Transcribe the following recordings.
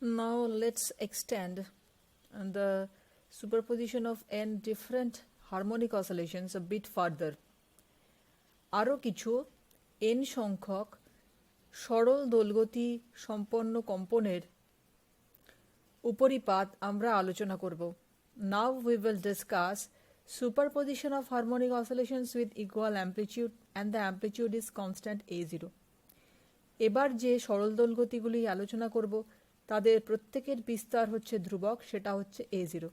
Now let's extend the superposition of n different harmonic oscillations a bit further. আরও কিছু n সংখ্যক সরল দোলগতি সম্পন্ন কম্পনের উপরিপাত আমরা আলোচনা করব. Now we will discuss superposition of harmonic oscillations with equal amplitude and the amplitude is constant A0. এবার যে সরল দোলগতিগুলি আলোচনা করব তাদের প্রত্যেকের বিস্তার হচ্ছে ধ্রুবক, সেটা হচ্ছে A0.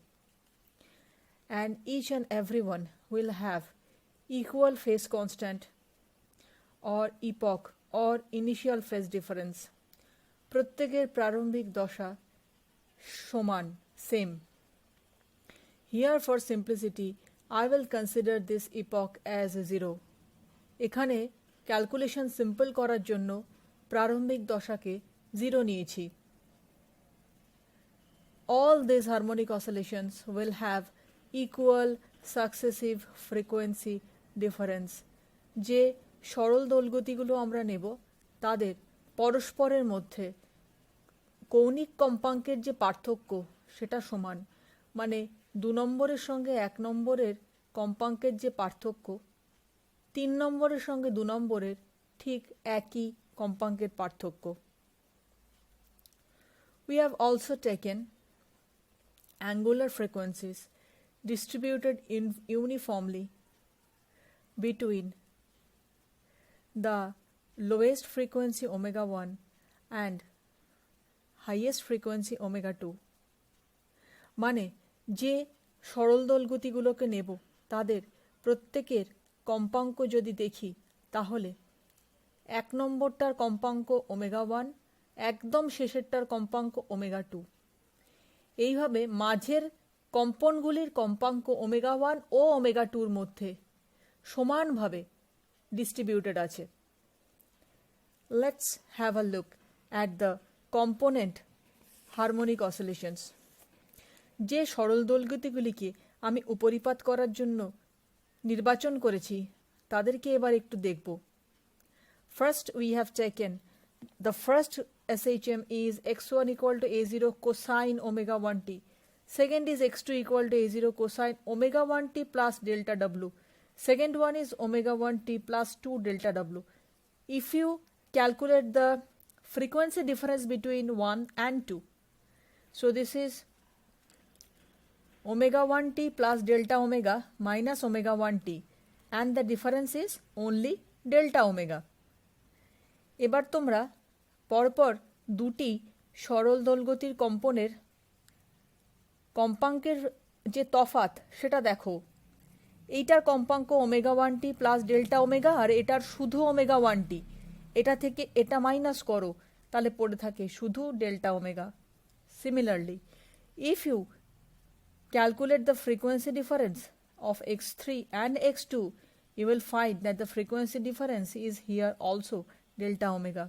And each and every one will have equal phase constant or epoch or initial phase difference. প্রত্যেকের প্রারম্ভিক দশা সমান, same. Here for simplicity, I will consider this epoch as 0. এখানে ক্যালকুলেশন সিম্পল করার জন্য প্রারম্ভিক দশাকে 0 নিয়েছি. All these harmonic oscillations will have equal successive frequency difference. যে সরল দোলগতিগুলো আমরা নেব তাদের পরস্পরের মধ্যে কৌণিক কম্পাঙ্কের যে পার্থক্য সেটা সমান, মানে 2 নম্বরের সঙ্গে 1 নম্বরের কম্পাঙ্কের যে পার্থক্য 3 নম্বরের সঙ্গে 2 নম্বরের ঠিক একই কম্পাঙ্কের পার্থক্য. We have also taken angular frequencies distributed uniformly between the lowest frequency omega 1 and highest frequency omega 2. মানে যে সরল দোলগতিগুলোকে নেব তাদের প্রত্যেকের কম্পাঙ্ক যদি দেখি তাহলে 1 নম্বরটার কম্পাঙ্ক ওমেগা 1, একদম শেষেরটার কম্পাঙ্ক ওমেগা 2. এইভাবে মাঝের কম্পনগুলির কম্পাঙ্ক ওমেগা 1 ও ওমেগা 2 এর মধ্যে সমানভাবে ডিস্ট্রিবিউটেড আছে. Let's have a look at the component harmonic oscillations. যে সরল দোলগতিগুলিকে আমি উপরিপাত করার জন্য নির্বাচন করেছি তাদেরকে এবার একটু দেখব. First we have taken the first SHM is x1 equal to a0 cosine omega 1t. Second is x2 equal to a0 cosine omega 1t plus delta w. Second one is omega 1t plus 2 delta w. If you calculate the frequency difference between 1 and 2, so this is omega 1t plus delta omega minus omega 1t and the difference is only delta omega. এবার তোমরা পরপর দুটি সরল দোলগতির কম্পনের কম্পাঙ্কের যে তফাৎ সেটা দেখো. এইটার কম্পাঙ্ক omega 1t plus delta omega আর এটার শুধু ওমেগা 1t. এটা থেকে এটা মাইনাস করো তাহলে পড়ে থাকে শুধু delta omega. Similarly if you calculate the frequency difference of x3 and x2, you will find that the frequency difference is here also delta omega.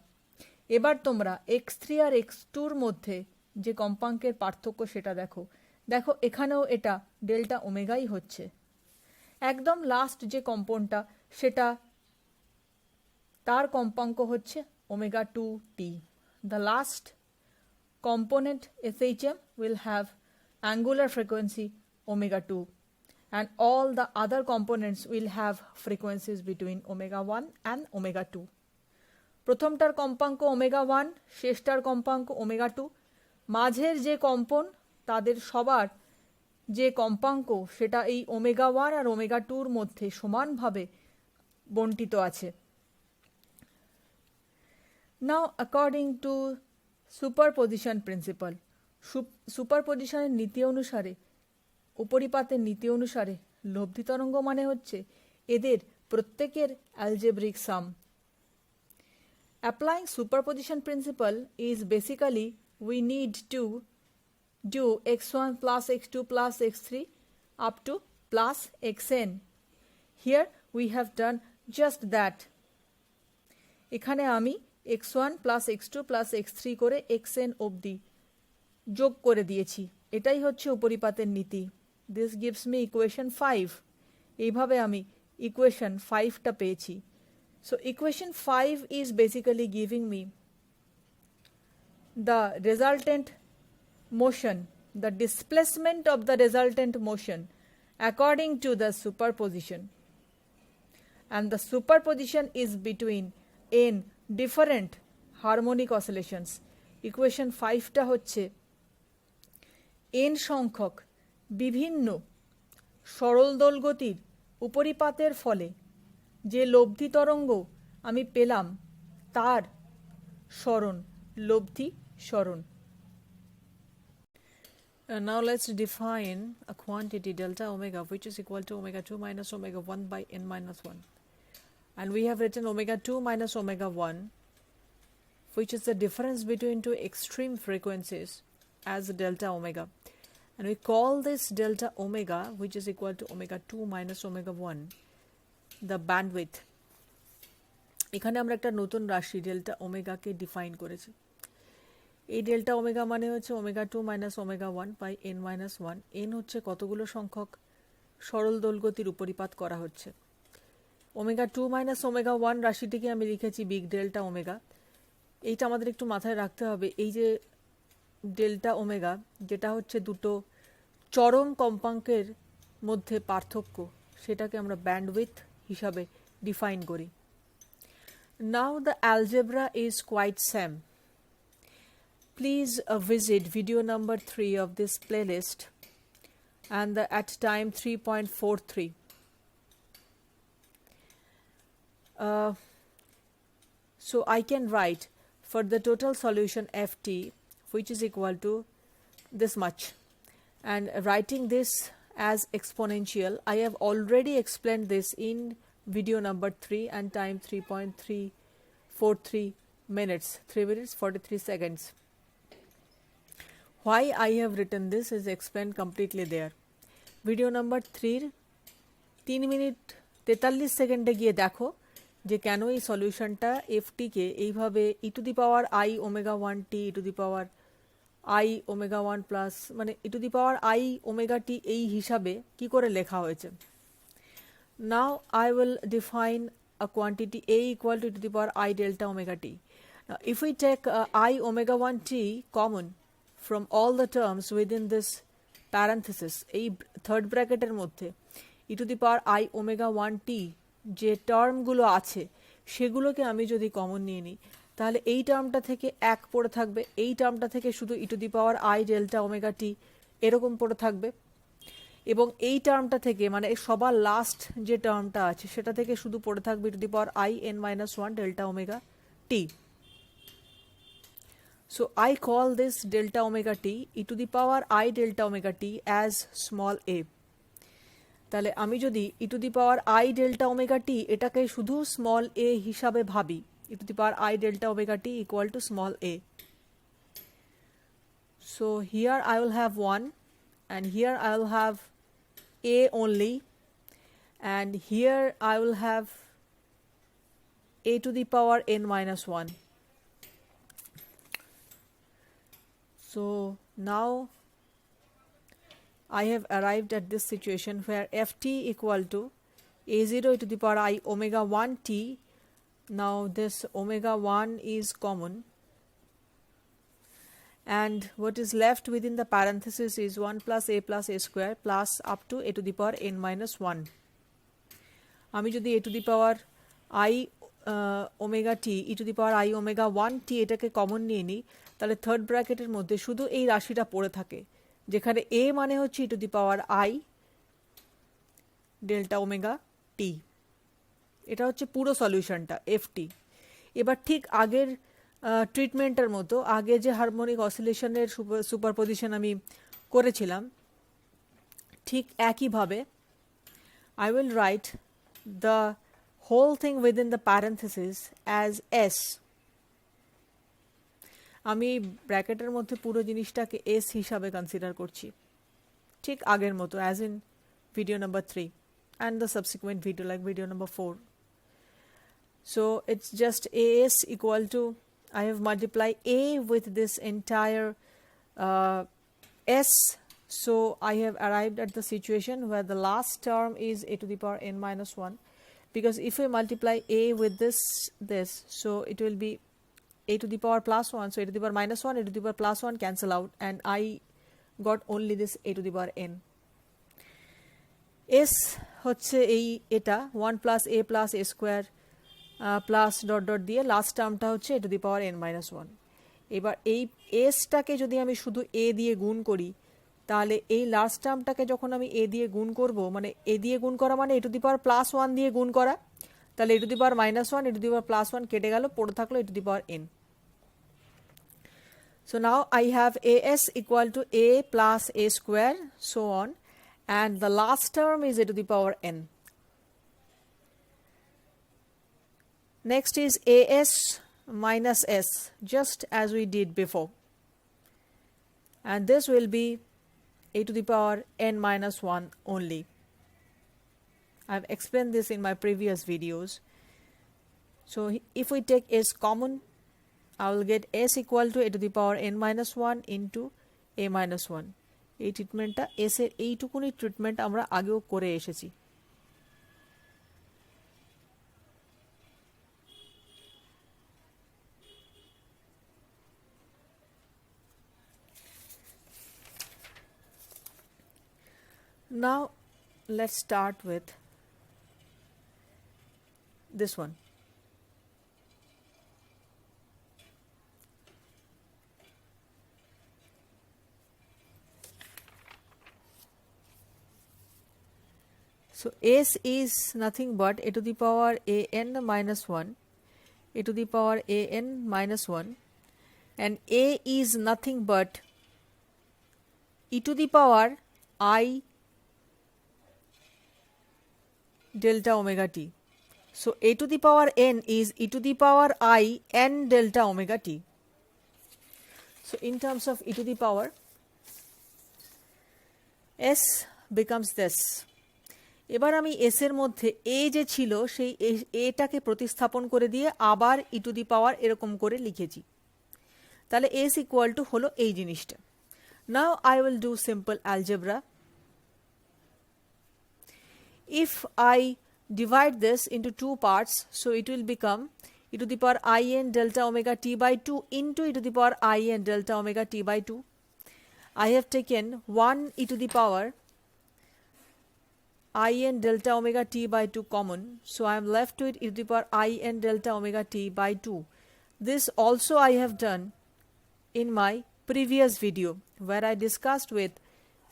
এবার তোমরা x3 আর x2 এর মধ্যে যে কম্পাঙ্কের পার্থক্য সেটা দেখো. দেখো এখানেও এটা ডেল্টা ওমেগাই হচ্ছে. একদম লাস্ট যে কম্পনটা সেটা তার কম্পাঙ্ক হচ্ছে omega 2t. The last component SHM will have angular frequency omega 2 and all the other components will have frequencies between omega 1 and omega 2. প্রথমটার কম্পাঙ্ক ওমেগা 1, শেষটার কম্পাঙ্ক ওমেগা 2. মাঝের যে কম্পন তাদের সবার যে কম্পাঙ্ক সেটা এই ওমেগা 1 আর ওমেগা 2 এর মধ্যে সমানভাবে বণ্টিত আছে. Now according to superposition principle, সুপারপজিশনের নীতি অনুসারে, উপরিপাতের নীতি অনুসারে লব্ধি তরঙ্গ মানে হচ্ছে এদের প্রত্যেকের algebraic some. Applying superposition principle is basically we need to do x1 plus x2 plus x3 up to plus xn. Here we have done just that. এখানে আমি x1 plus x2 plus x3 করে xn অবধি যোগ করে দিয়েছি. এটাই হচ্ছে উপরিপাতের নীতি. This gives me equation 5. এইভাবে আমি ইকুয়েশন 5টা পেয়েছি. So equation 5 is basically giving me the resultant motion, the displacement of the resultant motion according to the superposition, and the superposition is between n different harmonic oscillations. Equation 5 টা হচ্ছে n সংখ্যক বিভিন্ন সরল দোলগতির উপরিপাতের ফলে যে লব্ধি তরঙ্গ আমি পেলাম তার সরণ, লব্ধি সরণ. Now let's define a quantity delta omega which is equal to omega 2 minus omega 1 by n minus 1. And we have written omega 2 minus omega 1, which is the difference between two extreme frequencies, as delta omega. And we call this delta omega, which is equal to omega 2 minus omega 1, the bandwidth. এখানে আমরা একটা নতুন রাশি delta ওমেগাকে define করেছি. এই delta omega মানে হচ্ছে omega 2 minus omega 1 by n minus 1. n হচ্ছে কতগুলো সংখ্যক সরল দোলগতির উপরিপাত করা হচ্ছে. ওমেগা 2 মাইনাস ওমেগা 1 রাশিটিকে আমি লিখেছি বিগ ডেল্টা ওমেগা. এইটা আমাদের একটু মাথায় রাখতে হবে. এই যে ডেল্টা ওমেগা, যেটা হচ্ছে দুটো চরম কম্পাঙ্কের মধ্যে পার্থক্য, সেটাকে আমরা ব্যান্ডউইথ হিসাবে ডিফাইন করি. Now the algebra is quite same. Please visit video number 3 of this playlist and at time 3.43. So I can write for the total solution ft, which is equal to this much, and writing this as exponential, I have already explained this in video number 3 and time 3.343 minutes, 3 minutes 43 seconds. Why I have written this is explained completely there. Video number 3 3 minute 43 সেকেন্ডে গিয়ে দেখো যে কেন এই সলিউশনটা এফটিকে এইভাবে e to the power i omega 1 t e to the power i omega 1 plus মানে e to the power i omega t এই হিসাবে কি করে লেখা হয়েছে. Now I will define a quantity a equal to e to the power I delta omega t. Now if we take I omega 1 t common from all the terms within this parenthesis, এই third ব্র্যাকেটের মধ্যে e to the power i omega 1 t যে টার্মগুলো আছে সেগুলোকে আমি যদি common নিয়ে নিই, তাহলে এই টার্মটা থেকে এক পড়ে থাকবে, এই টার্মটা থেকে শুধু e to the power i delta omega t এরকম পড়ে থাকবে, এবং এই টার্মটা থেকে মানে সবার লাস্ট যে টার্মটা আছে সেটা থেকে শুধু পড়ে থাকবে e to the power i n minus 1 delta omega t. So I call this delta omega t e to the power I delta omega t as small a. তাহলে আমি যদি e to the power I delta omega t এটাকে শুধু small a হিসাবে ভাবি, e to the power I delta omega t equal to small a. So here I will have 1 and here I will have a only, and here I will have a to the power n minus 1. So now I have arrived at this situation where ft equal to a0 to the power I omega 1 t. Now this omega 1 is common, and what is left within the parenthesis is 1 plus a square plus up to a to the power n minus 1. আমি যদি a to the power I omega t e to the power I omega 1 t এটাকে common নিয়ে নিই, তাহলে third ব্র্যাকেটের মধ্যে শুধু এই রাশিটা পড়ে থাকে, যেখানে a মানে হচ্ছে e to the power i delta omega t. এটা হচ্ছে পুরো সলিউশনটা এফটি. এবার ঠিক আগের ট্রিটমেন্টের মতো আগে যে হারমোনিক অসিলেশনের সুপারপজিশন আমি করেছিলাম, ঠিক একইভাবে I will write the whole thing within the parenthesis as s. আমি ব্র্যাকেটের মধ্যে পুরো জিনিসটাকে s হিসাবে কনসিডার করছি, ঠিক আগের মতো as in video number 3 and the subsequent video like video number 4. So it's just as equal to, I have multiplied a with this entire s. So I have arrived at the situation where the last term is a to the power n minus 1, because if we multiply a with this, so it will be a to the power plus 1, so a to the power minus 1, a to the power plus 1 cancel out, and I got only this a to the power n. s হচ্ছে এই এটা 1 plus a plus a square plus dot dot দিয়ে last টার্মটা হচ্ছে a to the power n minus 1. এবার এই এসটাকে যদি আমি শুধু a দিয়ে গুণ করি, তাহলে এই লাস্ট টার্মটাকে যখন আমি a দিয়ে গুণ করব, মানে a দিয়ে গুণ করা মানে a to the power plus 1 দিয়ে গুণ করা, তাহলে a to the power minus 1, a to the power plus 1 কেটে গেল, পড়ে থাকলো a to the power n. So now I have as equal to a plus a square, so on, and the last term is a to the power n. Next is as minus s, just as we did before, and this will be a to the power n minus 1 only. I've explained this in my previous videos. So if we take s common, I will get s equal to a to the power n minus 1 into a minus 1. এই ট্রিটমেন্টটা s এর এইটুকুনি treatment আমরা আগেও করে এসেছি. Now let's start with this one. So s is nothing but a to the power a n minus 1, a to the power a n minus 1, and a is nothing but e to the power I delta omega t. So a to the power n is e to the power I n delta omega t. So in terms of e to the power, s becomes this. এবার আমি s এর মধ্যে a যে ছিল সেই এটাকে প্রতিস্থাপন করে দিয়ে আবার e to the power এরকম করে লিখেছি, তাহলে s ইকুয়াল টু হলো এই জিনিসটা. Now I will do simple algebra. If I divide this into two parts, so it will become e to the power I n delta omega t by 2 into e to the power I n delta omega t by 2. I have taken 1 e to the power I n delta omega t by 2 common, so I am left with e to the power I n delta omega t by 2. This also I have done in my previous video where I discussed with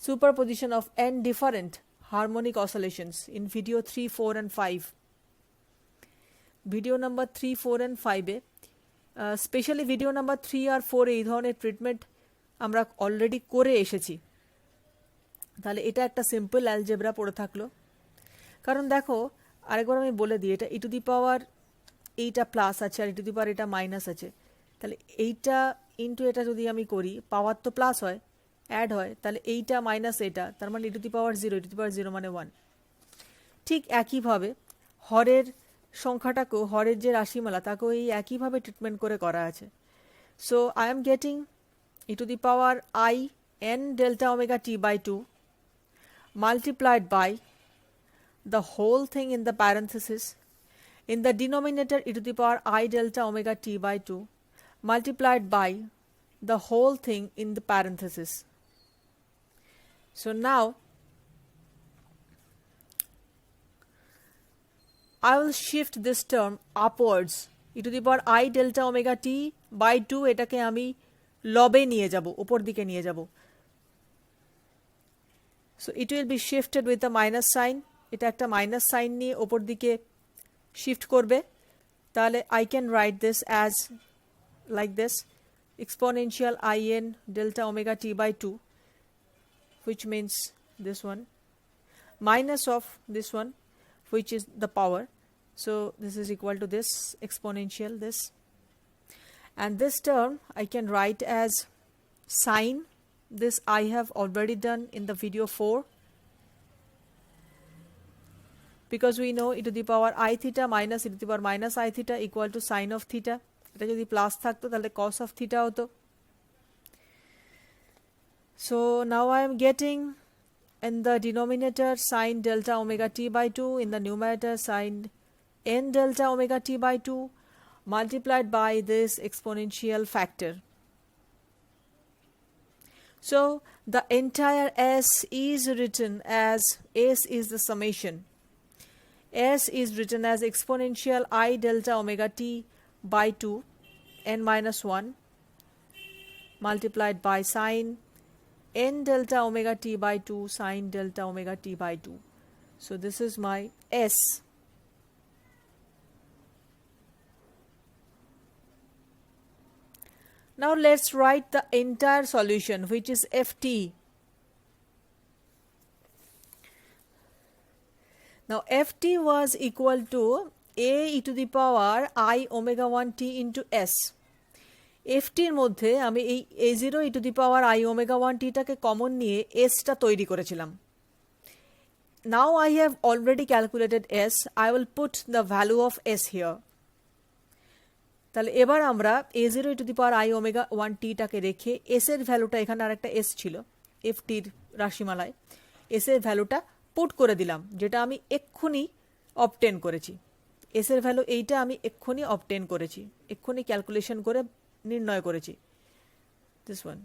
superposition of n different harmonic oscillations in video 3, 4 and 5. Video number 3, 4 and 5 especially video number 3 আর 4 এই ধরনের treatment আমরা already করে এসেছি, তাহলে এটা একটা simple algebra পড়ে থাকলো. কারণ দেখো আরেকবার আমি বলে দিই, এটা ই টু দি পাওয়ার এইটা প্লাস আছে আর ই টু দি পাওয়ার এটা মাইনাস আছে, তাহলে এইটা ইন্টু এটা যদি আমি করি, পাওয়ার তো প্লাস হয়, অ্যাড হয়, তাহলে এইটা মাইনাস এটা, তার মানে e to the power 0, E to the পাওয়ার 0 মানে 1. ঠিক একইভাবে হরের সংখ্যাটাকেও, হরের যে রাশিমালা তাকেও এই একইভাবে ট্রিটমেন্ট করে করা আছে. So I am getting E to the power I n delta omega t by 2 multiplied by the whole thing in the parenthesis, in the denominator e to the power I delta omega t by 2 multiplied by the whole thing in the parenthesis. So now I will shift this term upwards, e to the power I delta omega t by 2 এটাকে আমি লবে নিয়ে যাব, উপর দিকে নিয়ে যাব. So it will be shifted with the minus sign, এটা একটা মাইনাস সাইন নিয়ে উপর দিকে শিফট করবে, তাহলে I can write this as like this, exponential I n delta omega t by 2, which means this one, minus of this one, which is the power. So this is equal to this exponential this, and this term I can write as sine. This I have already done in the video 4, because we know e to the power I theta minus e to the power minus I theta equal to sine of theta. এটা যদি plus থাকতো তাহলে cos of theta হতো. So now I am getting in the denominator sine delta omega t by 2, in the numerator sine n delta omega t by 2 multiplied by this exponential factor. So the entire S is written as, S is the summation. S is written as exponential I delta omega t by 2 n minus 1 multiplied by sine n delta omega t by 2 sine delta omega t by 2. So this is my S. Now let's write the entire solution, which is Ft. Now Ft was equal to a e to the power I omega 1 t into S. Ft এর মধ্যে আমি এই a0 e to the power I omega 1 t টাকে common নিয়ে S টা তৈরি করেছিলাম। Now I have already calculated S. I will put the value of S here. তাহলে এবার আমরা a0 e to the power I omega 1 t টাকে রেখে S এর ভ্যালুটা, এখানে আরেকটা S ছিল Ft এর রাশিমালায়, S এর ভ্যালুটা পুট করে দিলাম, যেটা আমি এক্ষুনি অবটেন করেছি। S এর ভ্যালু এইটা আমি এক্ষুনি অবটেন করেছি, এক্ষুনি ক্যালকুলেশন করে নির্ণয় করেছি। This one.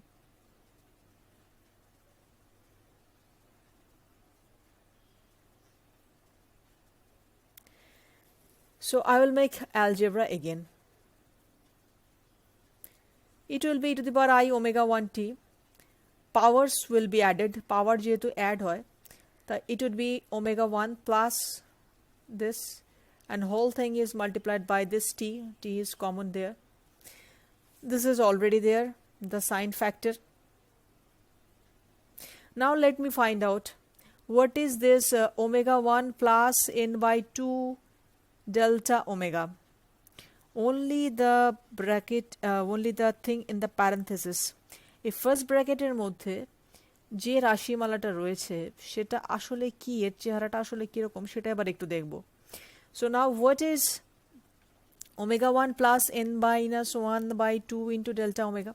So I will make algebra again. It will be to the power I omega 1 t. Powers will be added. Power যেহেতু add হয়, তা it would be omega 1 plus this, and whole thing is multiplied by this t. T is common there. This is already there, the sine factor. Now let me find out what is this omega 1 plus n by 2 delta omega. Only the bracket, only the thing in the parenthesis. এই first ব্র্যাকেটের মধ্যে যে রাশিমালাটা রয়েছে সেটা আসলে কি, এর চেহারাটা আসলে কীরকম সেটা এবার একটু দেখব। So now what is omega 1 plus n minus 1 by 2 into delta omega?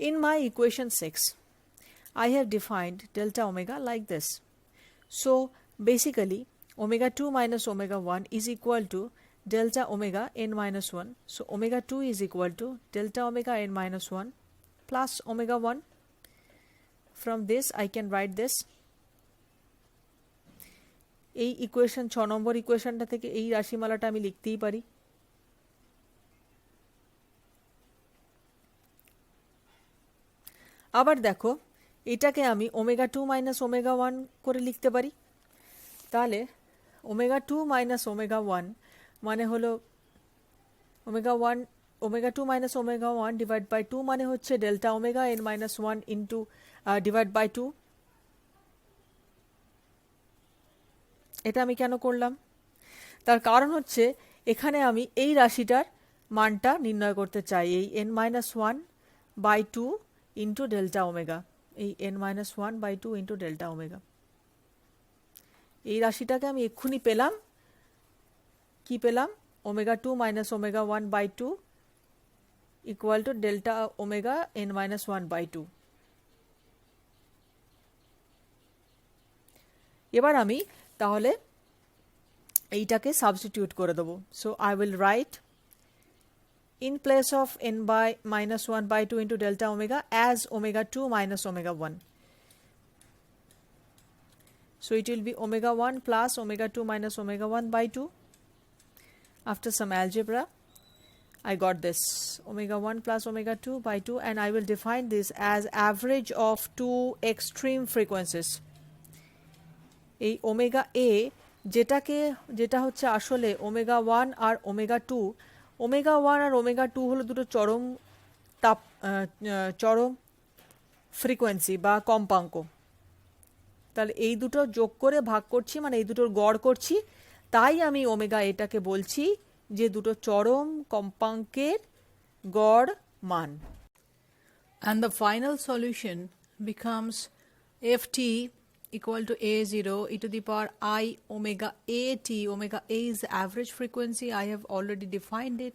In my equation 6, I have defined delta omega like this. So basically omega 2 minus omega 1 is equal to delta omega n minus 1. So omega 2 is equal to delta omega n minus 1 plus omega 1. From this I can write this. এই equation 6 নম্বর ইকুয়েশনটা থেকে এই রাশিমালাটা আমি লিখতেই পারি। আবার দেখো এটাকে আমি ওমেগা 2 মাইনাস ওমেগা 1 করে লিখতে পারি। তাহলে ওমেগা 2 মাইনাস ওমেগা 1 মানে হলো omega 2 minus omega 1 divide by 2 মানে হচ্ছে delta omega n minus 1 into divide by 2। এটা আমি কেন করলাম? তার কারণ হচ্ছে এখানে আমি এই রাশিটার মানটা নির্ণয় করতে চাই, এই n minus 1 by 2 into delta omega, এই n minus 1 by 2 into delta omega. এই রাশিটাকে আমি এক্ষুনি পেলাম, কি পেলাম? Omega 2 minus omega 1 by 2 equal to delta omega n minus 1 by 2। এবার আমি তাহলে এইটাকে সাবস্টিটিউট করে দেবো। So I will write in place of n by minus 1 by 2 into delta omega as omega 2 minus omega 1. So it will be omega 1 plus omega 2 minus omega 1 by 2. After some algebra, I got this omega 1 plus omega 2 by 2, and I will define this as average of two extreme frequencies. এই omega a যেটা হচ্ছে আসলে omega 1 আর omega 2, omega 1 আর omega 2 হলো দুটো চরম frequency বা কম্পাঙ্ক। তাহলে এই দুটো যোগ করে ভাগ করছি, মানে এই দুটোর গড় করছি, তাই আমি ওমেগা এটাকে বলছি যে দুটো চরম কম্পাঙ্কের গড় মান। And the final solution becomes ft equal to a0 e to the power I omega a t. Omega a is the average frequency. I have already defined it.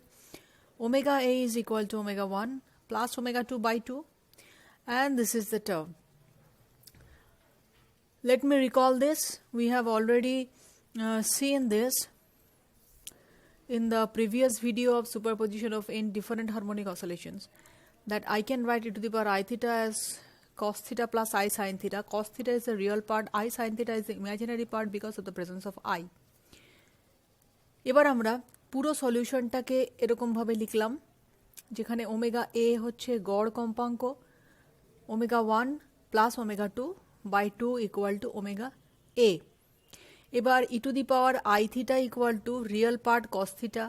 Omega a is equal to omega 1 plus omega 2 by 2, and this is the term. Let me recall this. We have already seen this. in the previous video of superposition of n different harmonic oscillations that I can write e to the power I theta as cos theta plus I sin theta. Cos theta is the real part, I sin theta is the imaginary part because of the presence of I. এবার আমরা পুরো সলিউশনটাকে এরকম ভাবে লিখলাম যেখানে omega এ হচ্ছে গড় কম্পাঙ্ক, omega 1 plus omega 2 by 2 equal to omega A. এবার e to the power i theta equal to real part cos theta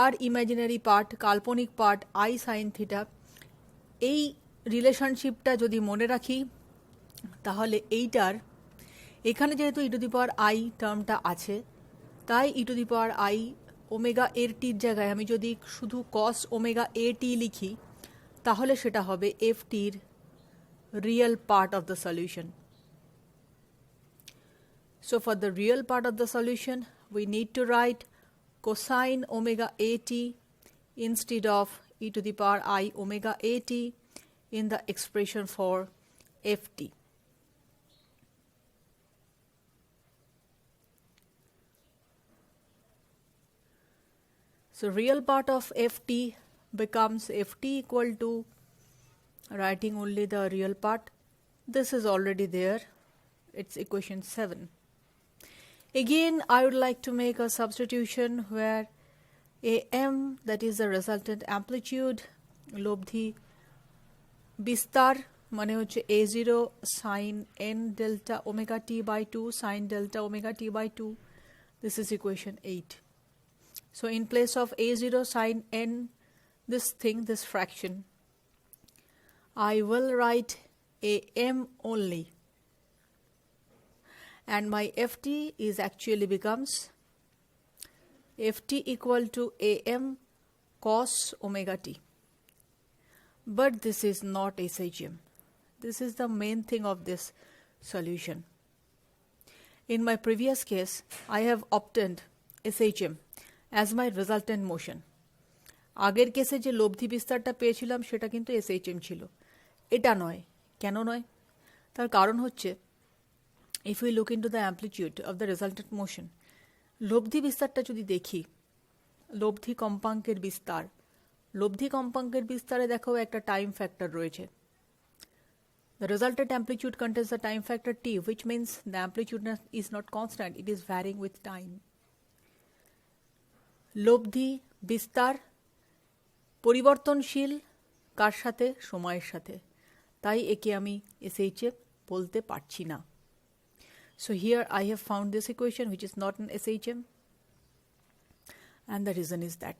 আর ইমাজিনারি পার্ট কাল্পনিক পার্ট আই সাইন থিটা। এই রিলেশনশিপটা যদি মনে রাখি তাহলে এইটার এখানে যেহেতু ই টু দি পাওয়ার আই টার্মটা আছে তাই e to the power i omega এর টির জায়গায় আমি যদি শুধু কস ওমেগা এ টি লিখি তাহলে সেটা হবে এফ টির real part of the solution. So for the real part of the solution, we need to write cosine omega at instead of e to the power I omega at in the expression for ft. So real part of ft becomes ft equal to, writing only the real part, this is already there, it's equation 7. Again, I would like to make a substitution where am, that is the resultant amplitude, lobdhi bistar মানে হচ্ছে a0 sin n delta omega t by 2 sin delta omega t by 2. This is equation 8. So in place of a0 sin n, this fraction, I will write am only. And my ft is actually becomes ft equal to am cos omega t. But this is not SHM. This is the main thing of this solution. In my previous case, I have obtained SHM as my resultant motion. আগের কেসে যে লব্ধি বিস্তারটা পেয়েছিলাম সেটা কিন্তু SHM ছিল, এটা নয়। কেন নয়? তার কারণ হচ্ছে if we look into the amplitude of the resultant motion, লব্ধি বিস্তারটা যদি দেখি, লব্ধি কম্পাঙ্কের বিস্তার, লব্ধি কম্পাঙ্কের বিস্তারে দেখো একটা টাইম ফ্যাক্টর রয়েছে। The resultant amplitude contains the time factor t, which means the amplitude is not constant, it is varying with time. লব্ধি বিস্তার পরিবর্তনশীল কার সাথে? সময়ের সাথে। তাই একে আমি SHM বলতে পারছি না। So here I have found this equation which is not an SHM, and the reason is that